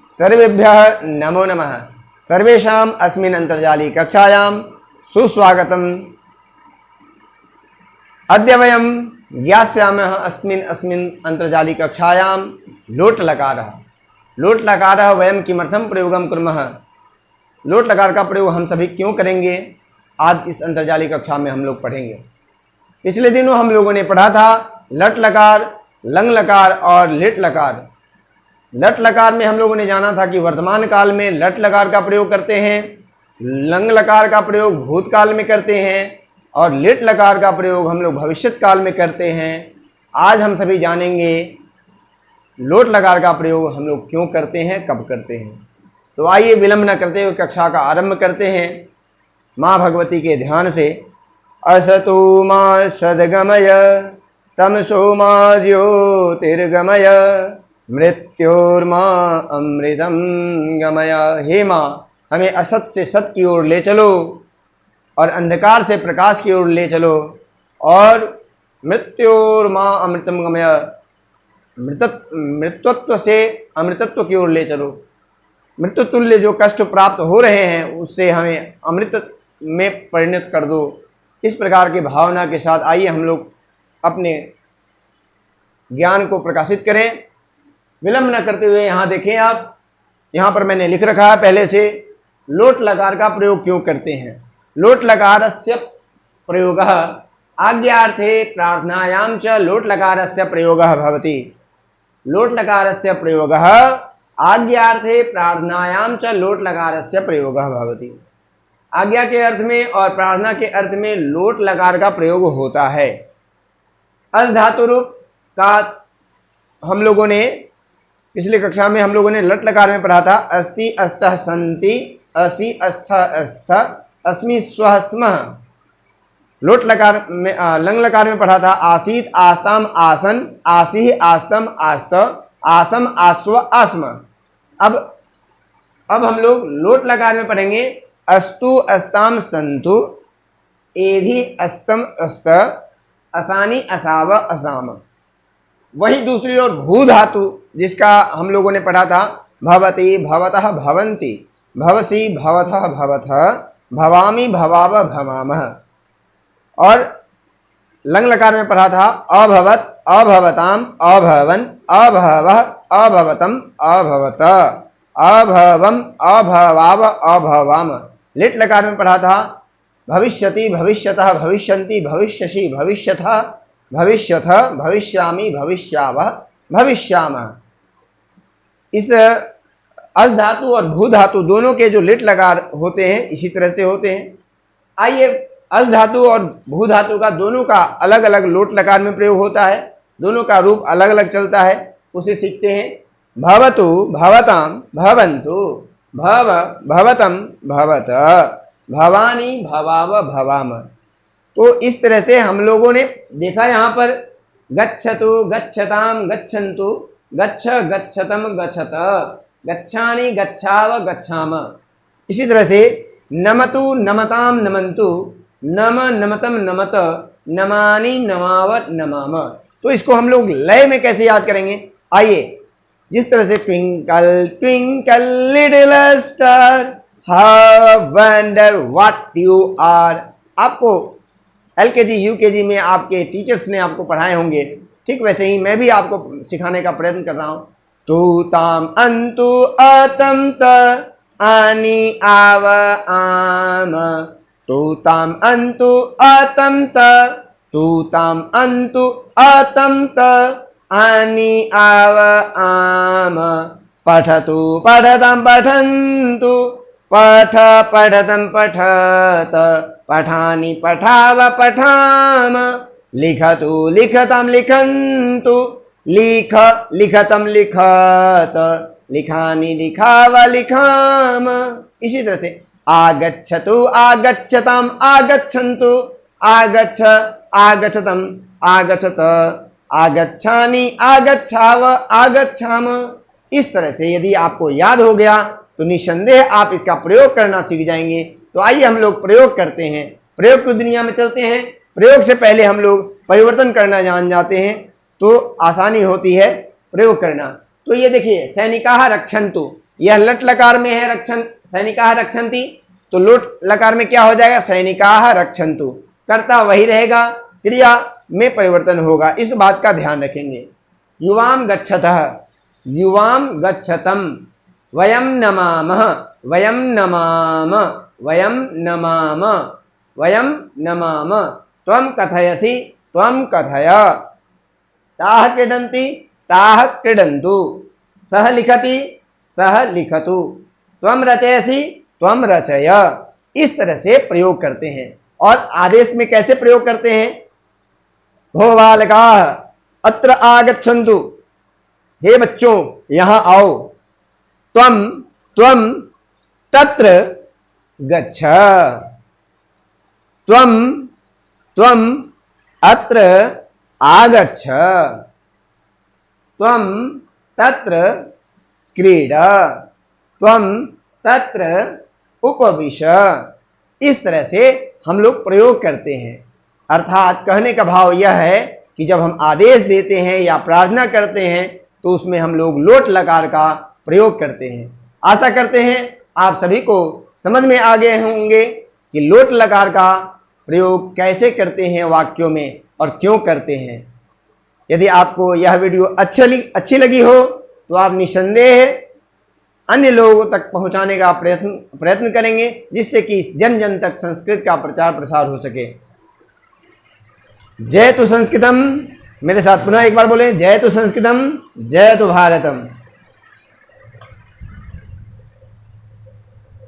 सर्वेभ्यः नमो नमः। सर्वेषाम् अस्मिन् अन्तर्जाली कक्षायां सुस्वागतम्। अद्य वयं ज्ञास्यामः अस्मिन् अन्तर्जाली कक्षायां लोट् लकारः। लोट् लकारः वयं किमर्थं प्रयोगं कुर्मः, लोट् लकार का प्रयोग हम सभी क्यों करेंगे, आज इस अंतर्जाली कक्षा में हम लोग पढ़ेंगे। पिछले दिनों हम लोगों ने पढ़ा था लट लकार, लंग लकार और लिट लकार। लट लकार में हम लोगों ने जाना था कि वर्तमान काल में लट लकार का प्रयोग करते हैं, लंग लकार का प्रयोग भूतकाल में करते हैं और लिट लकार का प्रयोग हम लोग भविष्यत काल में करते हैं। आज हम सभी जानेंगे लोट लकार का प्रयोग हम लोग क्यों करते हैं, कब करते हैं। तो आइए विलंब न करते हुए कक्षा का आरंभ करते हैं माँ भगवती के ध्यान से। असतो मा सद्गमय तमसो मा ज्योतिर्गमय मृत्योर्मा अमृतम गमय। हे माँ, हमें असत से सत की ओर ले चलो और अंधकार से प्रकाश की ओर ले चलो और मृत्योर्मा अमृतम गमय, मृतत्व से अमृतत्व की ओर ले चलो। मृत्यु तुल्य जो कष्ट प्राप्त हो रहे हैं उससे हमें अमृत में परिणत कर दो। इस प्रकार की भावना के साथ आइए हम लोग अपने ज्ञान को प्रकाशित करें। विलंब न करते हुए यहाँ देखें आप, यहाँ पर मैंने लिख रखा है पहले से, लोट लकार का प्रयोग क्यों करते हैं। लोट लकारस्य प्रयोगः आज्ञार्थे प्रार्थनायां च लोट लकारस्य प्रयोगः भवति। लोट लकारस्य प्रयोगः आज्ञार्थे प्रार्थनायां च लोट लकारस्य प्रयोगः भवति। आज्ञा के अर्थ में और प्रार्थना के अर्थ में लोट लकार का प्रयोग होता है। अस धातु रूप का हम लोगों ने पिछली कक्षा में हम लोगों ने लट लकार में पढ़ा था। अस्ति अस्तः सन्ति, असि अस्थ अस्थ, अस्मि स्वः स्मः। लोट लकार में लंग लकार में पढ़ा था आसीत आस्ताम आसन, आसीः आस्तम आस्त, आसम आस्व आस्म। अब हम लोग लोट लकार में पढ़ेंगे अस्तु अस्ताम सन्तु, एधि अस्तम अस्त, असानी असाव असाम। वही दूसरी ओर भू धातु जिसका हम लोगों ने पढ़ा था भवति भवतः भवन्ति, भवसि भवतः भवतः, भवामि भवाव भवामः। और लंग लकार में पढ़ा था अभवत अभवताम अभवन, अभवः अभवतम अभवत, अभवम अभवाव अभवाम। लिट लकार में पढ़ा था भविष्यति भविष्यतः भविष्यन्ति, भविष्यसि भविष्यथः भविष्यथ, भविष्यामि भविष्यावः भविष्यामः। इस अस धातु और भू धातु दोनों के जो लिट लकार होते हैं इसी तरह से होते हैं। आइए अस धातु और भू धातु का दोनों का अलग अलग लोट लकार में प्रयोग होता है, दोनों का रूप अलग अलग चलता है, उसे सीखते हैं। भवतु भवताम भवन्तु, भव भवतम भवत, भवानी भवाव भवाम। तो इस तरह से हम लोगों ने देखा यहाँ पर गच्छतु गच्छताम गच्छन्तु, गच्छ गच्छतम गच्छत, गच्छानि गच्छाव गच्छाम। इसी तरह से नमतु नमताम नमन्तु, नम नमतम नमत, नमानि नमाव नमाम। तो इसको हम लोग लय में कैसे याद करेंगे, आइए। जिस तरह से twinkle twinkle little star, how wonder what you are. आपको LKG UKG में आपके टीचर्स ने आपको पढ़ाए होंगे, ठीक वैसे ही मैं भी आपको सिखाने का प्रयत्न कर रहा हूं। तू ताम अंतु अतम त आनी आव आम, तू ताम अंतु अतम त, तू ताम अंतु अतम त आनी आव आम। पठतु पठतम पठन्तु, पठ पठतम पठत, पठानि पठाव पठाम। लिखतु लिखतम लिखन्तु, लिख लिखतम लिखत, लिखानि लिखाव लिखाम। इसी तरह से आगच्छतु आगच्छताम आगच्छन्तु, आगच्छ आगच्छतम आगच्छत, आगच्छानि आगच्छाव आगच्छाम। इस तरह से यदि आपको याद हो गया तो निसंदेह आप इसका प्रयोग करना सीख जाएंगे। तो आइए हम लोग प्रयोग करते हैं, प्रयोग की दुनिया में चलते हैं। प्रयोग से पहले हम लोग परिवर्तन करना जान जाते हैं तो आसानी होती है प्रयोग करना। तो ये देखिए सैनिकाः रक्षन्तु, यह लट लकार में है रक्षण, सैनिकाः रक्षन्ति, तो लोट लकार में क्या हो जाएगा, सैनिकाः रक्षन्तु। कर्ता वही रहेगा, क्रिया में परिवर्तन होगा, इस बात का ध्यान रखेंगे। युवाम गच्छतः, युवाम गच्छतम, वयम नमामः, वयम नमाम, वयम नमाम, वयम नमाम, त्वं कथयसि, त्वं कथय, ताः क्रीडन्ति, ताः क्रीडन्तु, सः लिखति, सः लिखतु, त्वं रचयसि, त्वं रचय। इस तरह से प्रयोग करते हैं। और आदेश में कैसे प्रयोग करते हैं, भो बालकाः अत्र आगच्छन्तु, हे बच्चों यहां आओ, त्वं त्वं तत्र गच्छ, त्वं त्वं अत्र आगच्छ, त्वं तत्र क्रीड, त्वं तत्र उपविश। इस तरह से हम लोग प्रयोग करते हैं। अर्थात कहने का भाव यह है कि जब हम आदेश देते हैं या प्रार्थना करते हैं तो उसमें हम लोग लोट लकार का प्रयोग करते हैं। आशा करते हैं आप सभी को समझ में आ गए होंगे कि लोट लकार का प्रयोग कैसे करते हैं वाक्यों में और क्यों करते हैं। यदि आपको यह वीडियो अच्छी लगी हो तो आप निसंदेह अन्य लोगों तक पहुंचाने का प्रयत्न करेंगे, जिससे कि जन जन तक संस्कृत का प्रचार प्रसार हो सके। जय तु संस्कृतम, मेरे साथ पुनः एक बार बोलें, जय तु संस्कृतम, जय तु भारतम।